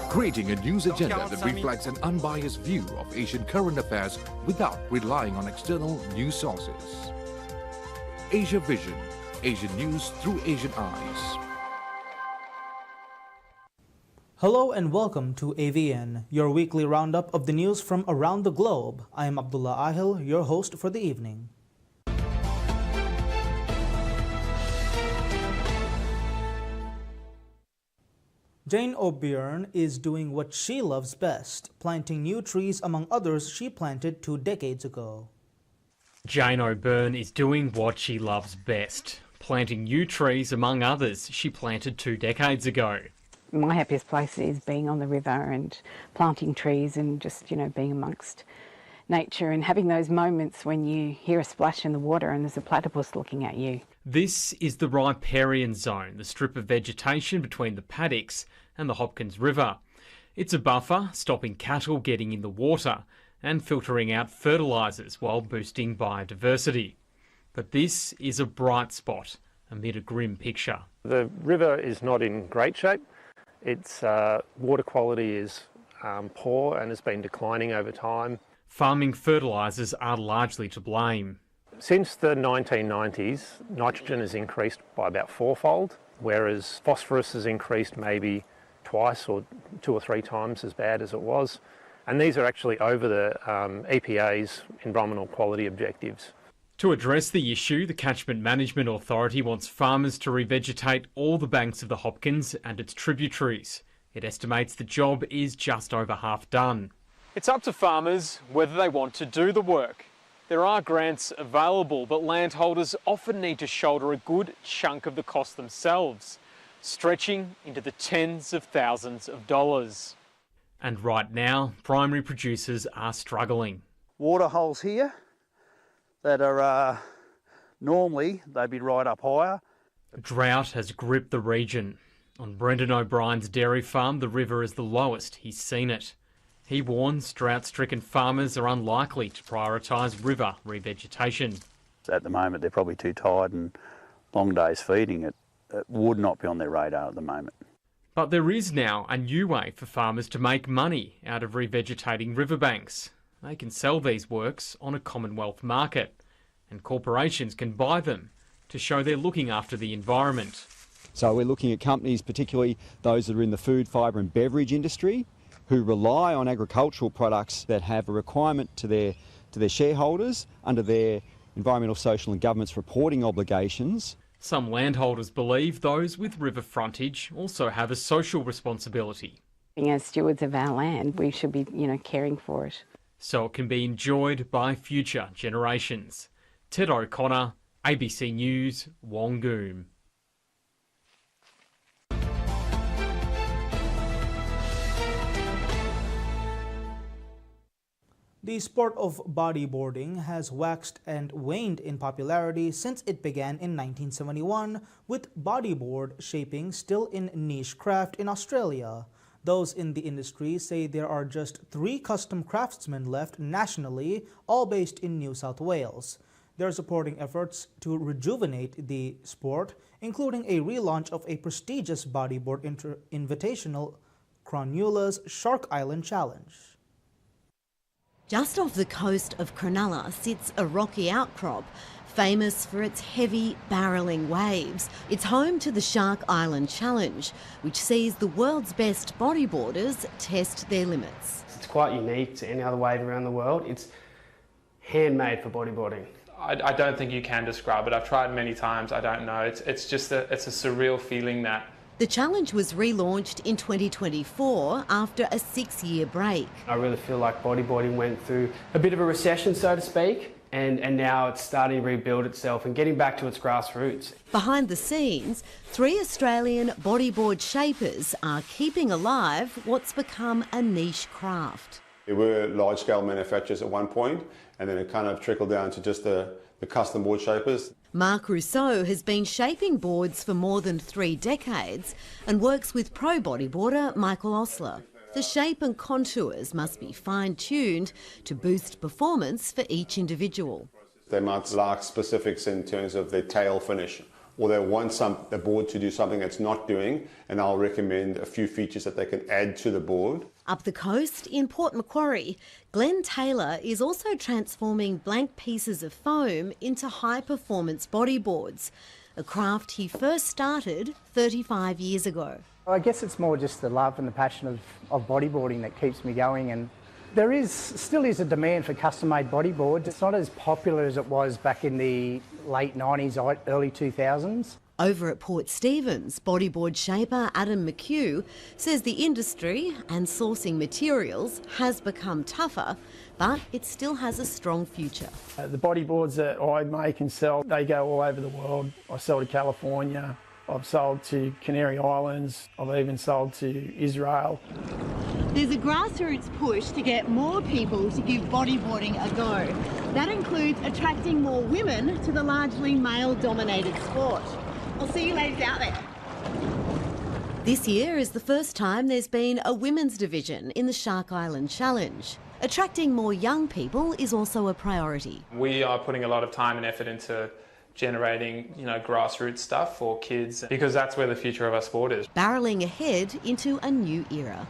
Creating a news agenda that reflects an unbiased view of Asian current affairs without relying on external news sources. Asia Vision, Asian news through Asian eyes. Hello and welcome to AVN, your weekly roundup of the news from around the globe. I am Abdullah Ahil, your host for the evening. Jane O'Byrne is doing what she loves best, planting new trees among others she planted 2 decades ago. Jane O'Byrne is doing what she loves best, planting new trees among others she planted 2 decades ago. My happiest place is being on the river and planting trees and just, being amongst nature and having those moments when you hear a splash in the water and there's a platypus looking at you. This is the riparian zone, the strip of vegetation between the paddocks and the Hopkins River. It's a buffer, stopping cattle getting in the water and filtering out fertilisers while boosting biodiversity. But this is a bright spot amid a grim picture. The river is not in great shape. Its water quality is poor and has been declining over time. Farming fertilisers are largely to blame. Since the 1990s, nitrogen has increased by about 4-fold, whereas phosphorus has increased maybe twice or 2 or 3 times as bad as it was. And these are actually over the EPA's environmental quality objectives. To address the issue, the Catchment Management Authority wants farmers to revegetate all the banks of the Hopkins and its tributaries. It estimates the job is just over half done. It's up to farmers whether they want to do the work. There are grants available, but landholders often need to shoulder a good chunk of the cost themselves, stretching into the tens of thousands of dollars. And right now, primary producers are struggling. Water holes here that are normally they'd be right up higher. Drought has gripped the region. On Brendan O'Brien's dairy farm, the river is the lowest he's seen it. He warns drought-stricken farmers are unlikely to prioritise river revegetation. At the moment, they're probably too tired and long days feeding. It would not be on their radar at the moment. But there is now a new way for farmers to make money out of revegetating riverbanks. They can sell these works on a Commonwealth market, and corporations can buy them to show they're looking after the environment. So we're looking at companies, particularly those that are in the food, fibre and beverage industry, who rely on agricultural products that have a requirement to their shareholders under their environmental, social and governance reporting obligations. Some landholders believe those with river frontage also have a social responsibility. As stewards of our land, we should be, caring for it. So it can be enjoyed by future generations. Ted O'Connor, ABC News, Wongoom. The sport of bodyboarding has waxed and waned in popularity since it began in 1971, with bodyboard shaping still in niche craft in Australia. Those in the industry say there are just 3 custom craftsmen left nationally, all based in New South Wales. They're supporting efforts to rejuvenate the sport, including a relaunch of a prestigious bodyboard invitational, Cronulla's Shark Island Challenge. Just off the coast of Cronulla sits a rocky outcrop, famous for its heavy barrelling waves. It's home to the Shark Island Challenge, which sees the world's best bodyboarders test their limits. It's quite unique to any other wave around the world. It's handmade for bodyboarding. I don't think you can describe it. I've tried many times. I don't know. It's just it's a surreal feeling that. The challenge was relaunched in 2024 after a 6-year break. I really feel like bodyboarding went through a bit of a recession, so to speak, and now it's starting to rebuild itself and getting back to its grassroots. Behind the scenes, 3 Australian bodyboard shapers are keeping alive what's become a niche craft. There were large-scale manufacturers at one point, and then it kind of trickled down to just the custom board shapers. Mark Rousseau has been shaping boards for more than 3 decades and works with pro bodyboarder Michael Osler. The shape and contours must be fine-tuned to boost performance for each individual. They might lack specifics in terms of their tail finish or they want the board to do something that's not doing, and I'll recommend a few features that they can add to the board. Up the coast in Port Macquarie, Glenn Taylor is also transforming blank pieces of foam into high-performance bodyboards, a craft he first started 35 years ago. I guess it's more just the love and the passion of bodyboarding that keeps me going, and there still is a demand for custom-made bodyboards. It's not as popular as it was back in the late 90s, early 2000s. Over at Port Stephens, bodyboard shaper Adam McHugh says the industry and sourcing materials has become tougher, but it still has a strong future. The bodyboards that I make and sell, they go all over the world. I sell to California, I've sold to Canary Islands, I've even sold to Israel. There's a grassroots push to get more people to give bodyboarding a go. That includes attracting more women to the largely male-dominated sport. I'll see you ladies out there. This year is the first time there's been a women's division in the Shark Island Challenge. Attracting more young people is also a priority. We are putting a lot of time and effort into generating, grassroots stuff for kids, because that's where the future of our sport is. Barrelling ahead into a new era.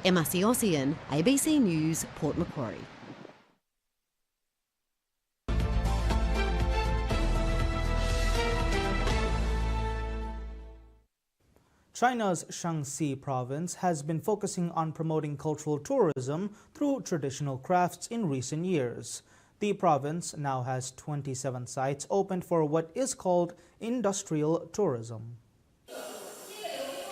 Emma Siossian, ABC News, Port Macquarie. China's Shaanxi province has been focusing on promoting cultural tourism through traditional crafts in recent years. The province now has 27 sites open for what is called industrial tourism.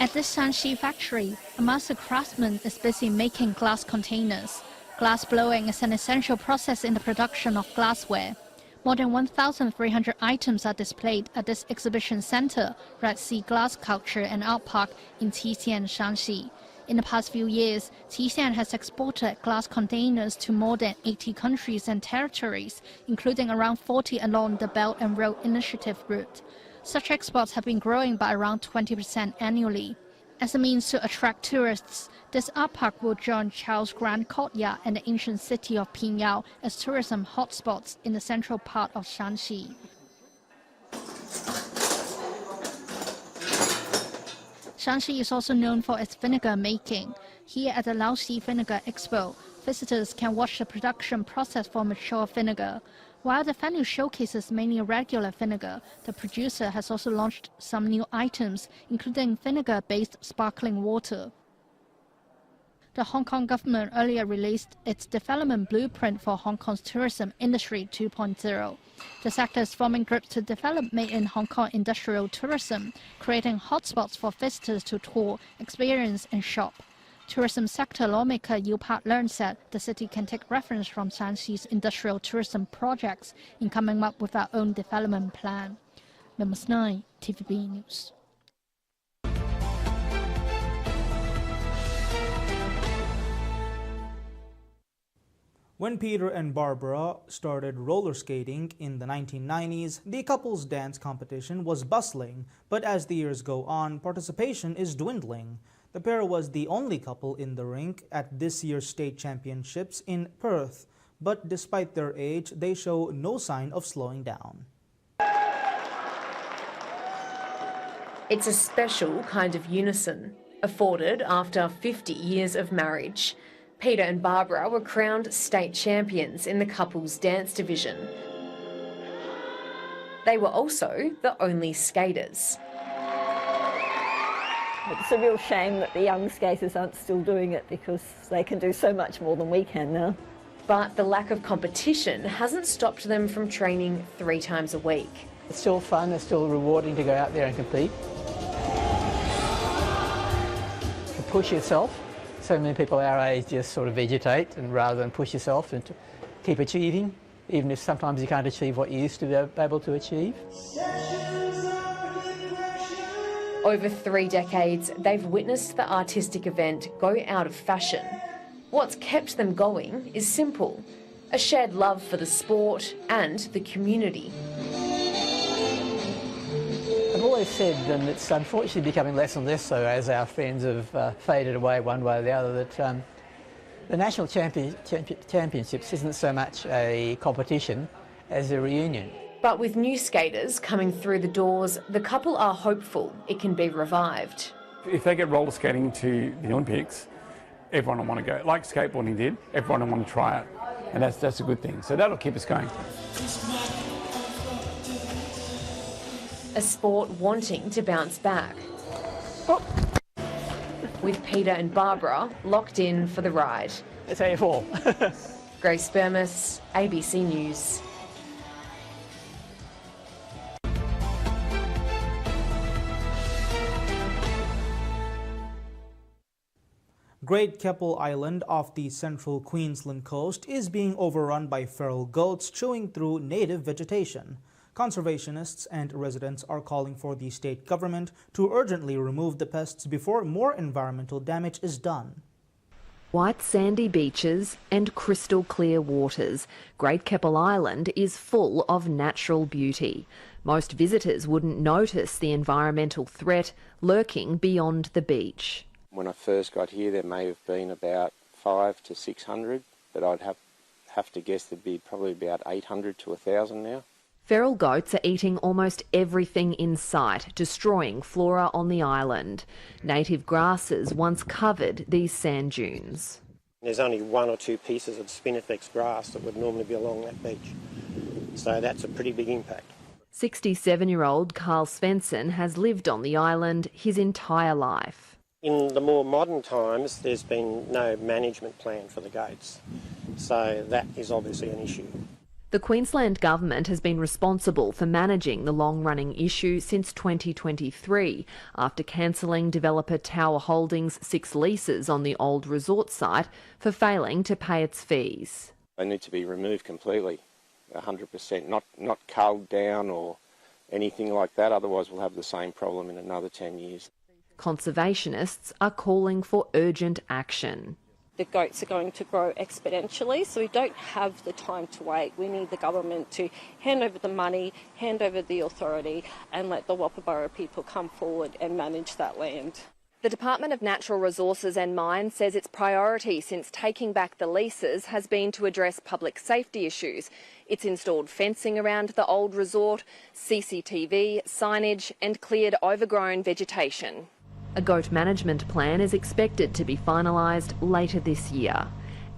At this Shaanxi factory, a master craftsman is busy making glass containers. Glass blowing is an essential process in the production of glassware. More than 1,300 items are displayed at this exhibition center, Red Sea Glass Culture and Art Park in Qixian, Shaanxi. In the past few years, Qixian has exported glass containers to more than 80 countries and territories, including around 40 along the Belt and Road Initiative route. Such exports have been growing by around 20% annually. As a means to attract tourists, this art park will join Charles Grand Courtyard and the ancient city of Pingyao as tourism hotspots in the central part of Shaanxi. Shaanxi is also known for its vinegar making. Here at the Laoxi Vinegar Expo, visitors can watch the production process for mature vinegar. While the venue showcases mainly regular vinegar, the producer has also launched some new items, including vinegar-based sparkling water. The Hong Kong government earlier released its development blueprint for Hong Kong's tourism industry 2.0. The sector is forming groups to develop made-in Hong Kong industrial tourism, creating hotspots for visitors to tour, experience and shop. Tourism sector lawmaker Yu Pak Learn said the city can take reference from Shaanxi's industrial tourism projects in coming up with our own development plan. Members 9, TVB News. When Peter and Barbara started roller skating in the 1990s, the couple's dance competition was bustling, but as the years go on, participation is dwindling. The pair was the only couple in the rink at this year's state championships in Perth, but despite their age, they show no sign of slowing down. It's a special kind of unison, afforded after 50 years of marriage. Peter and Barbara were crowned state champions in the couples dance division. They were also the only skaters. It's a real shame that the young skaters aren't still doing it because they can do so much more than we can now. But the lack of competition hasn't stopped them from training 3 times a week. It's still fun, it's still rewarding to go out there and compete. To push yourself. So many people our age just sort of vegetate, and rather than push yourself and to keep achieving, even if sometimes you can't achieve what you used to be able to achieve. Over 3 decades, they've witnessed the artistic event go out of fashion. What's kept them going is simple: a shared love for the sport and the community. I've always said, and it's unfortunately becoming less and less so as our friends have faded away one way or the other, that the National Championships isn't so much a competition as a reunion. But with new skaters coming through the doors, the couple are hopeful it can be revived. If they get roller skating to the Olympics, everyone will want to go. Like skateboarding did, everyone will want to try it. And that's a good thing. So that'll keep us going. A sport wanting to bounce back. With Peter and Barbara locked in for the ride. That's how you fall. Grace Burmess, ABC News. Great Keppel Island off the central Queensland coast is being overrun by feral goats chewing through native vegetation. Conservationists and residents are calling for the state government to urgently remove the pests before more environmental damage is done. White sandy beaches and crystal clear waters, Great Keppel Island is full of natural beauty. Most visitors wouldn't notice the environmental threat lurking beyond the beach. When I first got here, there may have been about 500 to 600, but I'd have to guess there'd be probably about 800 to 1,000 now. Feral goats are eating almost everything in sight, destroying flora on the island. Native grasses once covered these sand dunes. There's only 1 or 2 pieces of spinifex grass that would normally be along that beach, so that's a pretty big impact. 67-year-old Carl Svensson has lived on the island his entire life. In the more modern times, there's been no management plan for the goats, so that is obviously an issue. The Queensland Government has been responsible for managing the long-running issue since 2023, after cancelling developer Tower Holdings' 6 leases on the old resort site for failing to pay its fees. They need to be removed completely, 100%, not culled down or anything like that, otherwise we'll have the same problem in another 10 years. Conservationists are calling for urgent action. The goats are going to grow exponentially, so we don't have the time to wait. We need the government to hand over the money, hand over the authority, and let the Wapabara people come forward and manage that land. The Department of Natural Resources and Mines says its priority since taking back the leases has been to address public safety issues. It's installed fencing around the old resort, CCTV, signage, and cleared overgrown vegetation. A goat management plan is expected to be finalised later this year.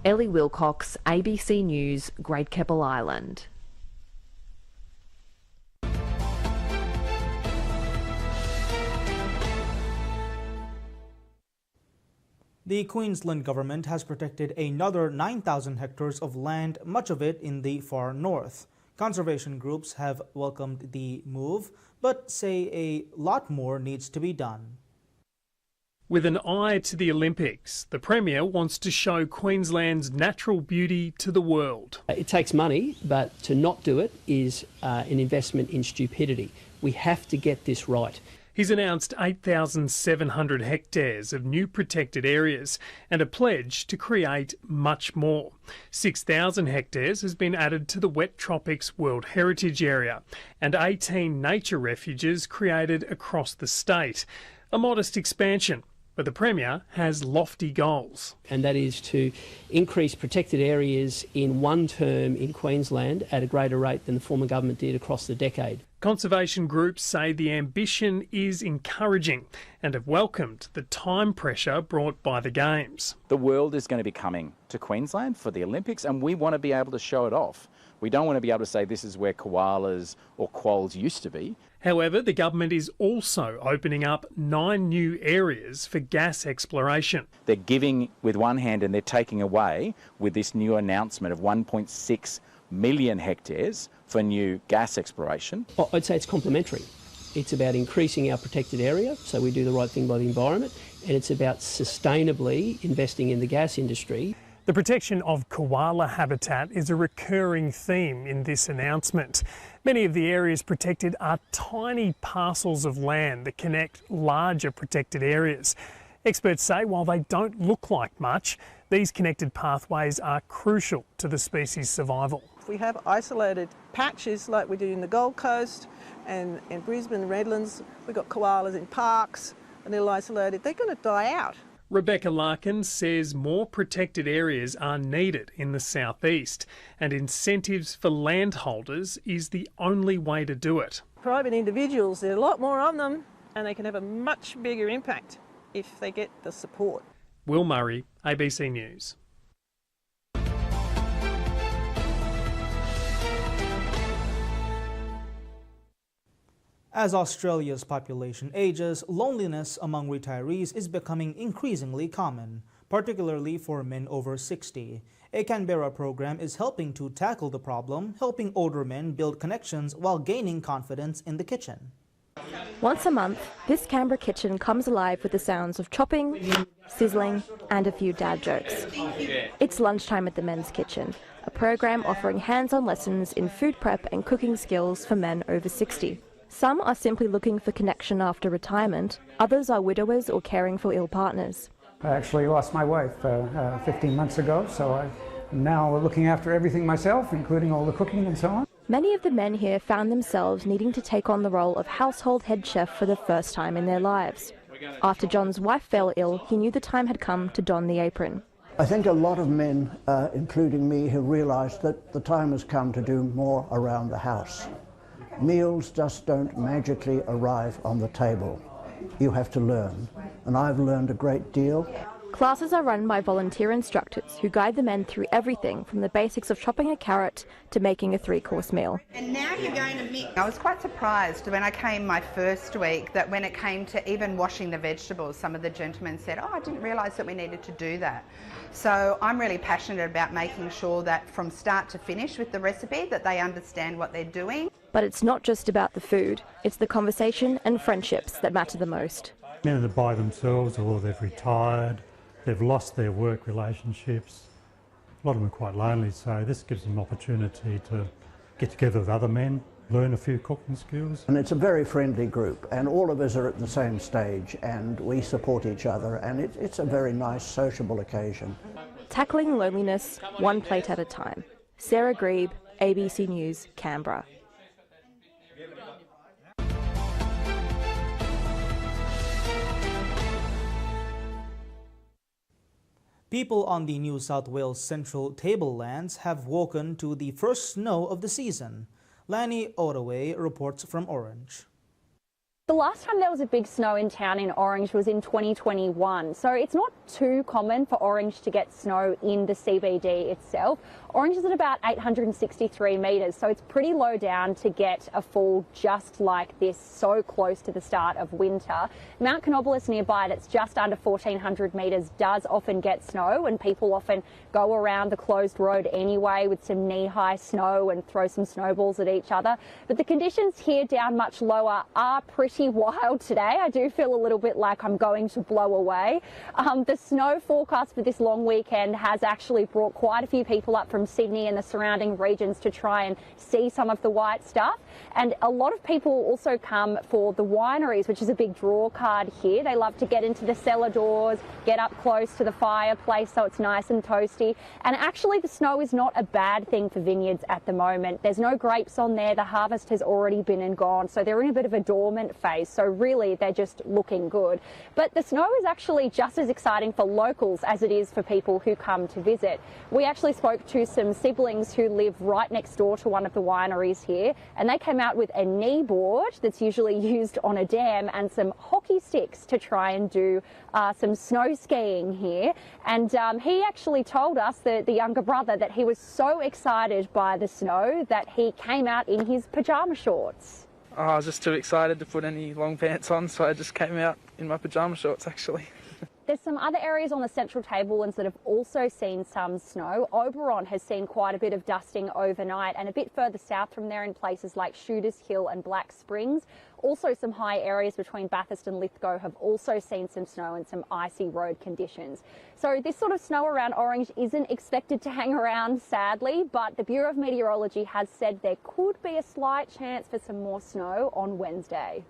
Ellie Wilcox, ABC News, Great Keppel Island. The Queensland Government has protected another 9,000 hectares of land, much of it in the far north. Conservation groups have welcomed the move, but say a lot more needs to be done. With an eye to the Olympics, the Premier wants to show Queensland's natural beauty to the world. It takes money, but to not do it is an investment in stupidity. We have to get this right. He's announced 8,700 hectares of new protected areas and a pledge to create much more. 6,000 hectares has been added to the Wet Tropics World Heritage Area and 18 nature refuges created across the state. A modest expansion, but the Premier has lofty goals. And that is to increase protected areas in one term in Queensland at a greater rate than the former government did across the decade. Conservation groups say the ambition is encouraging and have welcomed the time pressure brought by the Games. The world is going to be coming to Queensland for the Olympics and we want to be able to show it off. We don't want to be able to say this is where koalas or quolls used to be. However, the government is also opening up 9 new areas for gas exploration. They're giving with one hand and they're taking away with this new announcement of 1.6 million hectares for new gas exploration. I'd say it's complementary. It's about increasing our protected area, so we do the right thing by the environment, and it's about sustainably investing in the gas industry. The protection of koala habitat is a recurring theme in this announcement. Many of the areas protected are tiny parcels of land that connect larger protected areas. Experts say while they don't look like much, these connected pathways are crucial to the species' survival. If we have isolated patches like we do in the Gold Coast and in Brisbane, Redlands, we've got koalas in parks and they're isolated, they're going to die out. Rebecca Larkin says more protected areas are needed in the southeast, and incentives for landholders is the only way to do it. Private individuals, there are a lot more of them, and they can have a much bigger impact if they get the support. Will Murray, ABC News. As Australia's population ages, loneliness among retirees is becoming increasingly common, particularly for men over 60. A Canberra program is helping to tackle the problem, helping older men build connections while gaining confidence in the kitchen. Once a month, this Canberra kitchen comes alive with the sounds of chopping, sizzling, and a few dad jokes. It's lunchtime at the men's kitchen, a program offering hands-on lessons in food prep and cooking skills for men over 60. Some are simply looking for connection after retirement, others are widowers or caring for ill partners. I actually lost my wife 15 months ago, so I'm now looking after everything myself, including all the cooking and so on. Many of the men here found themselves needing to take on the role of household head chef for the first time in their lives. After John's wife fell ill, he knew the time had come to don the apron. I think a lot of men, including me, have realised that the time has come to do more around the house. Meals just don't magically arrive on the table. You have to learn, and I've learned a great deal. Classes are run by volunteer instructors who guide the men through everything from the basics of chopping a carrot to making a 3-course meal. And now you're going to mix. I was quite surprised when I came my first week that when it came to even washing the vegetables, some of the gentlemen said, "Oh, I didn't realise that we needed to do that." So I'm really passionate about making sure that from start to finish with the recipe that they understand what they're doing. But it's not just about the food, it's the conversation and friendships that matter the most. Men are by themselves or they've retired, they've lost their work relationships. A lot of them are quite lonely, so this gives them an opportunity to get together with other men, learn a few cooking skills. And it's a very friendly group, and all of us are at the same stage, and we support each other, and it's a very nice sociable occasion. Tackling loneliness one plate at a time. Sarah Grebe, ABC News, Canberra. People on the New South Wales Central Tablelands have woken to the first snow of the season. Lani Ottaway reports from Orange. The last time there was a big snow in town in Orange was in 2021, so it's not too common for Orange to get snow in the CBD itself. Orange is at about 863 metres, so it's pretty low down to get a fall just like this, so close to the start of winter. Mount Canobolas nearby, that's just under 1,400 metres, does often get snow, and people often go around the closed road anyway with some knee-high snow and throw some snowballs at each other. But the conditions here down much lower are pretty wild today. I do feel a little bit like I'm going to blow away. The snow forecast for this long weekend has actually brought quite a few people up from Sydney and the surrounding regions to try and see some of the white stuff. And a lot of people also come for the wineries, which is a big draw card here. They love to get into the cellar doors, get up close to the fireplace so it's nice and toasty. And actually the snow is not a bad thing for vineyards at the moment. There's no grapes on there. The harvest has already been and gone, so they're in a bit of a dormant phase. So really they're just looking good. But the snow is actually just as exciting for locals as it is for people who come to visit. We actually spoke to some siblings who live right next door to one of the wineries here, and they came out with a knee board that's usually used on a dam and some hockey sticks to try and do some snow skiing here. And he actually told us, the younger brother, that he was so excited by the snow that he came out in his pyjama shorts. Oh, I was just too excited to put any long pants on, so I just came out in my pyjama shorts actually. There's some other areas on the Central Tablelands that have also seen some snow. Oberon has seen quite a bit of dusting overnight, and a bit further south from there in places like Shooters Hill and Black Springs. Also some high areas between Bathurst and Lithgow have also seen some snow and some icy road conditions. So this sort of snow around Orange isn't expected to hang around, sadly, but the Bureau of Meteorology has said there could be a slight chance for some more snow on Wednesday.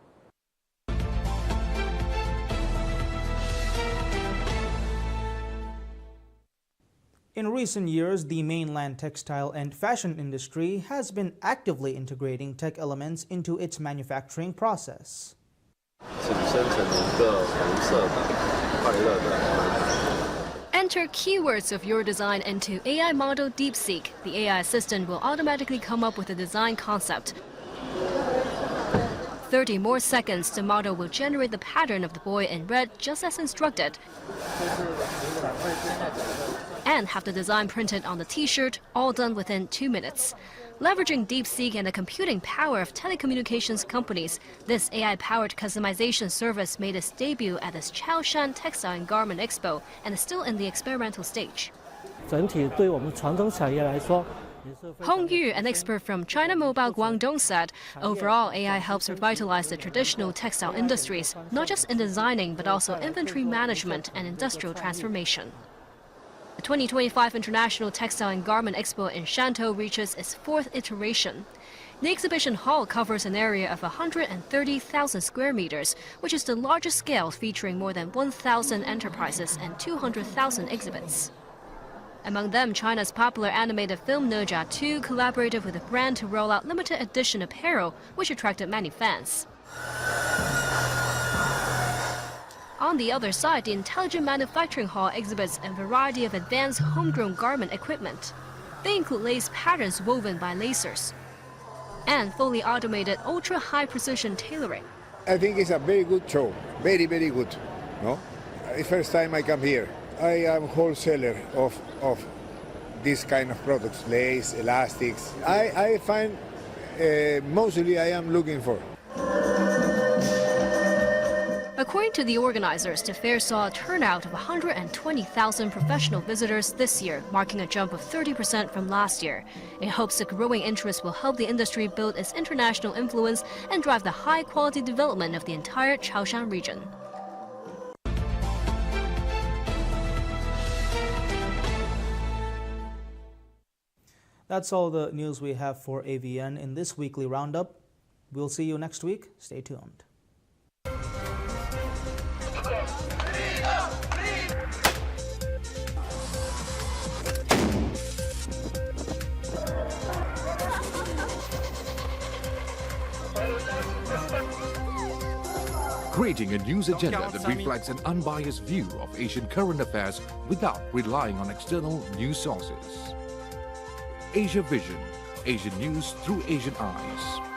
In recent years, the mainland textile and fashion industry has been actively integrating tech elements into its manufacturing process. 请生成一个红色的、快乐的 Enter keywords of your design into AI model DeepSeek. The AI assistant will automatically come up with a design concept. 30 more seconds, the model will generate the pattern of the boy in red just as instructed, and have the design printed on the t-shirt, all done within 2 minutes. Leveraging DeepSeek and the computing power of telecommunications companies, this AI-powered customization service made its debut at this Chaoshan Textile and Garment Expo and is still in the experimental stage. 整体对我们传统产业来说， Hong Yu, an expert from China Mobile Guangdong, said, overall, AI helps revitalize the traditional textile industries, not just in designing, but also inventory management and industrial transformation. The 2025 International Textile and Garment Expo in Shantou reaches its 4th iteration. The exhibition hall covers an area of 130,000 square meters, which is the largest scale, featuring more than 1,000 enterprises and 200,000 exhibits. Among them, China's popular animated film Ne Zha 2 collaborated with a brand to roll out limited edition apparel, which attracted many fans. On the other side, the Intelligent Manufacturing Hall exhibits a variety of advanced homegrown garment equipment. They include lace patterns woven by lasers and fully automated ultra-high precision tailoring. I think it's a very good show, very, very good. No, it's the first time I come here. I am wholesaler of this kind of products, lace, elastics. I find mostly I am looking for. According to the organizers, the fair saw a turnout of 120,000 professional visitors this year, marking a jump of 30% from last year. It hopes the growing interest will help the industry build its international influence and drive the high-quality development of the entire Chaoshan region. That's all the news we have for AVN in this weekly roundup. We'll see you next week. Stay tuned. Creating a news agenda that reflects an unbiased view of Asian current affairs without relying on external news sources. Asia Vision, Asian news through Asian eyes.